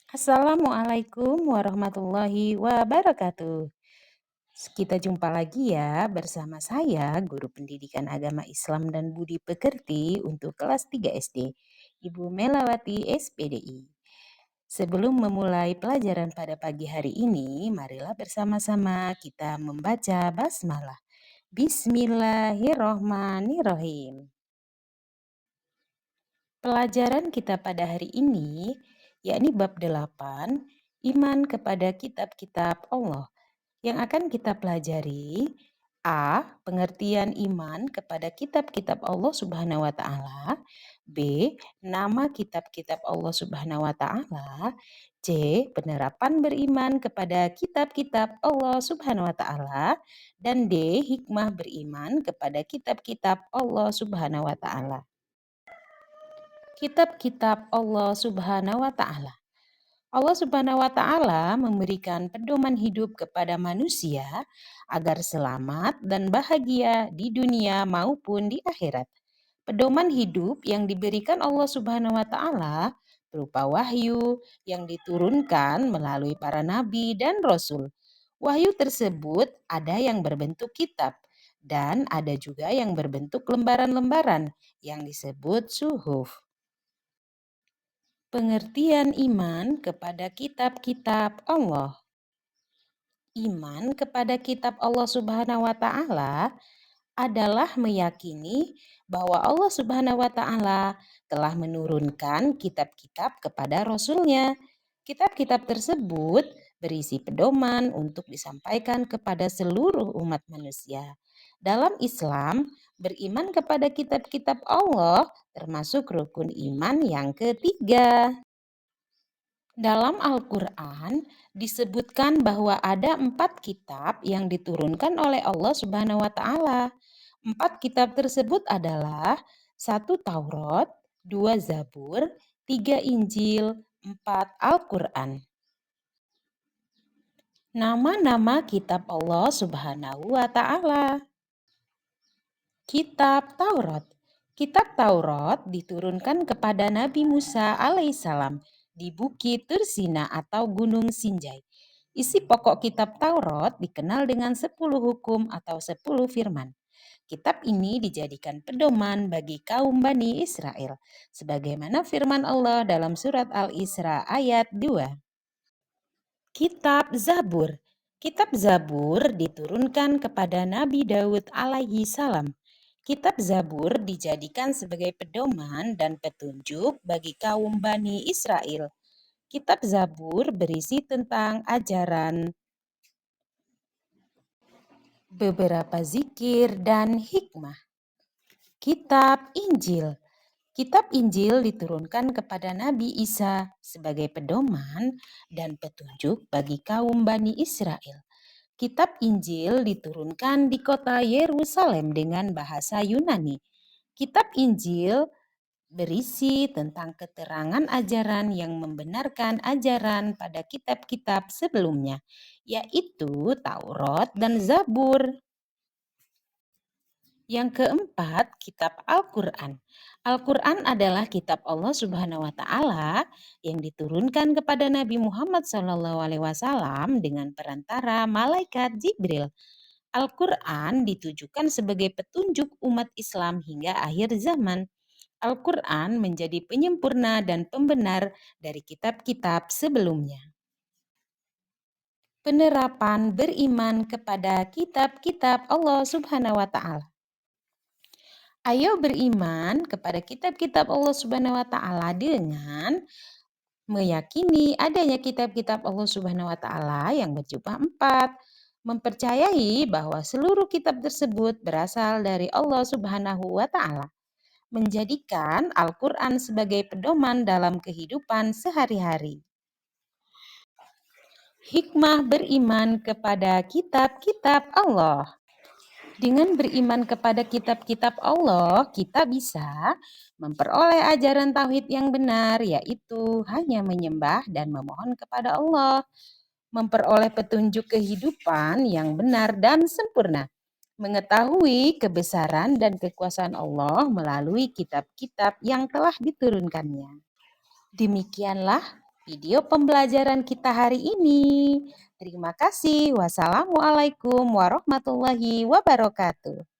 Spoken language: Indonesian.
Assalamualaikum warahmatullahi wabarakatuh. Kita jumpa lagi ya bersama saya, Guru Pendidikan Agama Islam dan Budi Pekerti untuk kelas 3 SD, Ibu Melawati SPDI. Sebelum memulai pelajaran pada pagi hari ini, marilah bersama-sama kita membaca basmalah. Bismillahirrohmanirrohim. Pelajaran kita pada hari ini yakni bab 8, iman kepada kitab-kitab Allah. Yang akan kita pelajari A. Pengertian iman kepada kitab-kitab Allah Subhanahu wa taala. B. Nama kitab-kitab Allah Subhanahu wa taala. C. Penerapan beriman kepada kitab-kitab Allah Subhanahu wa taala, dan D. Hikmah beriman kepada kitab-kitab Allah Subhanahu wa taala. Kitab-kitab Allah Subhanahu wa taala. Allah Subhanahu wa taala memberikan pedoman hidup kepada manusia agar selamat dan bahagia di dunia maupun di akhirat. Pedoman hidup yang diberikan Allah Subhanahu wa taala berupa wahyu yang diturunkan melalui para nabi dan rasul. Wahyu tersebut ada yang berbentuk kitab dan ada juga yang berbentuk lembaran-lembaran yang disebut suhuf. Pengertian iman kepada kitab-kitab Allah. Iman kepada kitab Allah Subhanahu wa taala adalah meyakini bahwa Allah Subhanahu wa taala telah menurunkan kitab-kitab kepada rasulnya. Kitab-kitab tersebut berisi pedoman untuk disampaikan kepada seluruh umat manusia. Dalam Islam, beriman kepada kitab-kitab Allah termasuk rukun iman yang ketiga. Dalam Al-Quran disebutkan bahwa ada 4 kitab yang diturunkan oleh Allah Subhanahu wa taala. 4 kitab tersebut adalah 1 Taurat, 2 Zabur, 3 Injil, 4 Al-Quran. Nama-nama kitab Allah Subhanahu wa taala. Kitab Taurat. Kitab Taurat diturunkan kepada Nabi Musa alaihissalam di Bukit Tursina atau Gunung Sinjai. Isi pokok kitab Taurat dikenal dengan 10 hukum atau 10 firman. Kitab ini dijadikan pedoman bagi kaum Bani Israel, sebagaimana firman Allah dalam surat Al-Isra ayat 2. Kitab Zabur. Kitab Zabur diturunkan kepada Nabi Daud alaihi salam. Kitab Zabur dijadikan sebagai pedoman dan petunjuk bagi kaum Bani Israel. Kitab Zabur berisi tentang ajaran, beberapa zikir, dan hikmah. Kitab Injil. Kitab Injil diturunkan kepada Nabi Isa sebagai pedoman dan petunjuk bagi kaum Bani Israel. Kitab Injil diturunkan di kota Yerusalem dengan bahasa Yunani. Kitab Injil berisi tentang keterangan ajaran yang membenarkan ajaran pada kitab-kitab sebelumnya, yaitu Taurat dan Zabur. Yang keempat, kitab Al-Quran. Al-Quran adalah kitab Allah Subhanahu wa taala yang diturunkan kepada Nabi Muhammad SAW dengan perantara malaikat Jibril. Al-Quran ditujukan sebagai petunjuk umat Islam hingga akhir zaman. Al-Quran menjadi penyempurna dan pembenar dari kitab-kitab sebelumnya. Penerapan beriman kepada kitab-kitab Allah Subhanahu wa taala. Ayo beriman kepada kitab-kitab Allah Subhanahu wa taala dengan meyakini adanya kitab-kitab Allah Subhanahu wa taala yang berjumlah 4, mempercayai bahwa seluruh kitab tersebut berasal dari Allah Subhanahu wa taala, menjadikan Al-Quran sebagai pedoman dalam kehidupan sehari-hari. Hikmah beriman kepada kitab-kitab Allah. Dengan beriman kepada kitab-kitab Allah, kita bisa memperoleh ajaran tauhid yang benar, yaitu hanya menyembah dan memohon kepada Allah, memperoleh petunjuk kehidupan yang benar dan sempurna, mengetahui kebesaran dan kekuasaan Allah melalui kitab-kitab yang telah diturunkannya. Demikianlah video pembelajaran kita hari ini. Terima kasih. Wassalamualaikum warahmatullahi wabarakatuh.